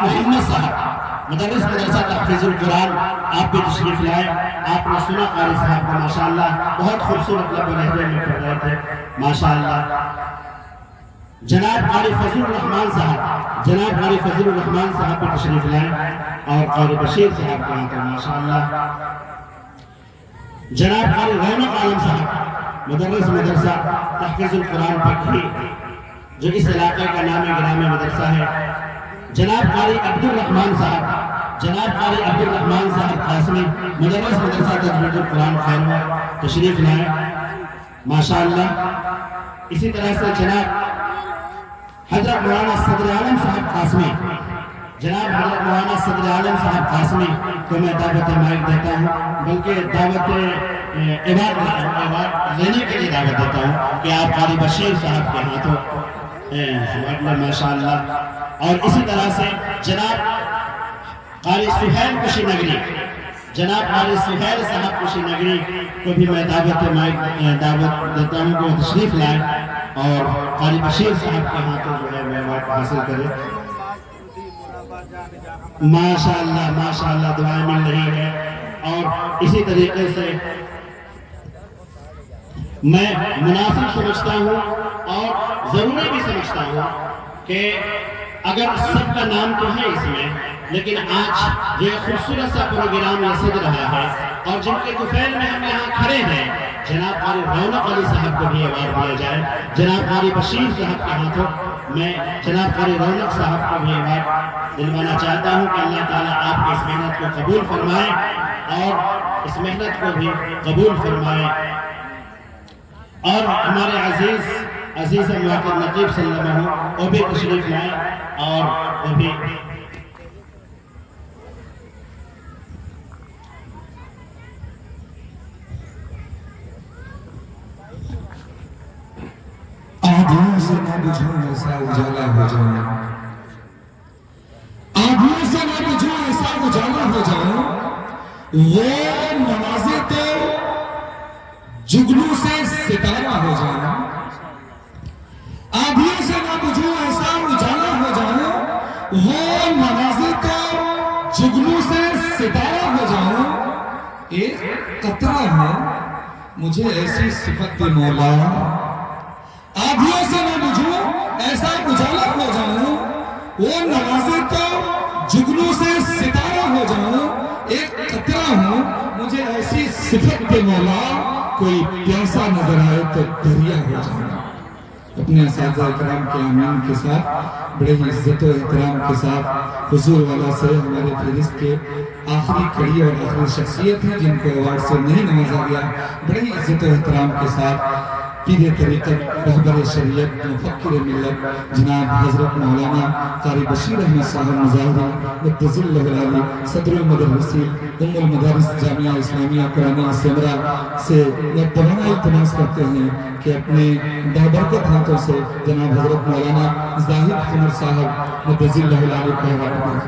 محمد صاحب مدرس مدرسہ تحفیظ القرآن آپ بھی تشریف لائے. آپ نے سنا قاری صاحب کا ماشاءاللہ بہت خوبصورت لب و لہجے میں پڑھ رہے تھے ماشاءاللہ. جناب قاری فضل الرحمن صاحب بھی تشریف لائے اور قاری بشیر صاحب کے ہاتھوں ماشاءاللہ. جناب قاری رونق عالم صاحب مدرس مدرسہ تحفیظ القرآن پکھی جو اس علاقے کا نام گرامی مدرسہ ہے. جناب قاری عبد الرحمن صاحب قاسمی مدرس مدرسہ تجوید القرآن خیروا تشریف لائے ماشاءاللہ. اسی طرح سے جناب حضرت مولانا صدر عالم صاحب قاسمی کو میں دعوت مائک دیتا ہوں, بلکہ دعوت ایوارڈ لینے کے لیے دعوت دیتا ہوں کہ آپ قاری بشیر صاحب کے ہاتھوں ماشاءاللہ. اور اسی طرح سے جناب قاری سہیل کشی نگری صاحب کشی نگری کو بھی میں دعوت دیتا ہوں کہ وہ تشریف لائیں اور قاری بشیر صاحب کے ہاتھوں جو ہے میں ایوارڈ حاصل کرے. ماشاءاللہ دعائیں مل رہی ہے. اور اسی طریقے سے میں مناسب سمجھتا ہوں اور ضروری بھی سمجھتا ہوں کہ اگر سب کا نام تو ہے اس میں, لیکن آج یہ خوبصورت سا پروگرام یہ سج رہا ہے اور جن کے طفیل میں ہم یہاں کھڑے ہیں جناب قاری رونق علی صاحب کو بھی ایوارڈ دیا جائے. جناب قاری بشیر صاحب کے ہاتھوں میں جناب قاری رونق صاحب کو بھی ایوارڈ دلوانا چاہتا ہوں کہ اللہ تعالیٰ آپ کی اس محنت کو قبول فرمائے اور اس محنت کو بھی قبول فرمائے. اور ہمارے عزیز موقع نقیب صلی اللہ علیہ وسلم وہ بھی تشریف لائیں اور وہ بھی آدھوں سے نہ بجھوں ایسا اجالا ہو جاؤں, آدھوں سے نہ بجھوں ایسا اجالا ہو جاؤں, وہ نوازے تو جگنوں سے ستارہ ہو جاؤں. آدھوں سے نہ بجھوں ایسا اجالا ہو جاؤں, وہ نوازے تو جگنوں سے ستارہ ہو جاؤں. ایک قطرہ ہے مجھے ایسی صفت دے مولا, آدھیوں سے نہ بجھوں ایسا اجالا ہو جاؤں, وہ نوازے تو جگنوں سے ستارہ ہو جاؤں. ایک قطرہ ہوں مجھے ایسی صفت دے مولا, کوئی پیاسا نظر آئے تو دریا ہو جاؤں. اپنے اساتذہ اکرام کے آمین کے ساتھ بڑے ہی عزت و احترام کے ساتھ حضور والا سے ہمارے فہرست کے آخری کڑی اور آخری شخصیت ہیں جن کو ایوارڈ سے نہیں نوازا گیا, بڑے ہی عزت و احترام کے ساتھ پیر طریقت رہبر شریعت مفکر ملت جناب حضرت مولانا قاری بشیر احمد صاحب مظاہری مقتضی العالی صدر المدرسین المدارس جامعہ اسلامیہ قرآنیہ سمرا سے پرانا التماس کرتے ہیں کہ اپنے بابرکت ہاتھوں سے جناب حضرت مولانا زاہد قمر صاحب مقتضی العالی کا ایوارڈ دیں.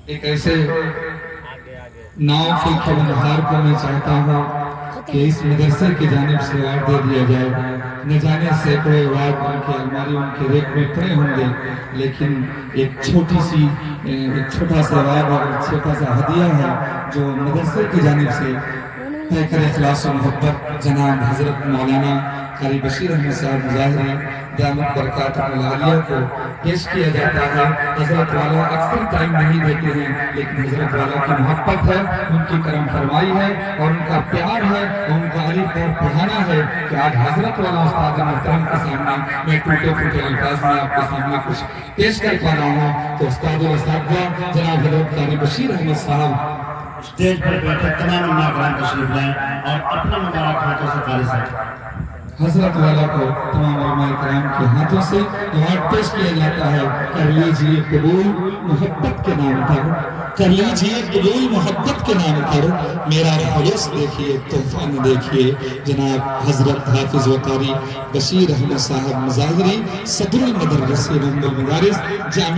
ایک ایسے ناؤ کے کلندہار کو میں چاہتا ہوں کہ اس مدرسے کی جانب سے ایوارڈ دے دیا جائے. نہ جانے سینکڑوں ایوارڈ ان کے الماری ان کے ریک میں پڑے ہوں گے, لیکن ایک چھوٹا سا ایوارڈ اور ایک چھوٹا سا ہدیہ ہے جو مدرسے کی جانب سے پیکر اخلاص و محبت جناب حضرت مولانا قاری بشیر احمد صاحب مظاہری دامت برکاتہ العالیہ کو پیش کیا جاتا ہے. حضرت والا اکثر ٹائم نہیں دیتے ہیں, لیکن حضرت والا کی محبت ہے, ان کی کرم فرمائی ہے اور ان کا پیار ہے اور ان کا علی پر پڑھانا ہے کہ آج حضرت والا استاد محترم کے سامنے میں ٹوٹے پھوٹے الفاظ میں آپ کے سامنے کچھ پیش کر پا رہا ہوں. تو استاد الاساتذہ جناب حضرت قاری بشیر احمد صاحب اسٹیج پر بیٹھے تمام ناظرین تشریف لائیں اور اپنے مبارک ہاتھوں سے قاری صاحب حضرت والا کو تمام علماء کرام کے ہاتھوں سے ایوارڈ پیش کیا جاتا ہے. کر لیجئے قبول محبت کے نام پر, کر لیجئے قبول محبت کے نام پر, میرا خلوص دیکھیے تحفہ نہ دیکھیے. جناب حضرت حافظ و قاری بشیر احمد صاحب مظاہری صدر المدرس المدارس جامعہ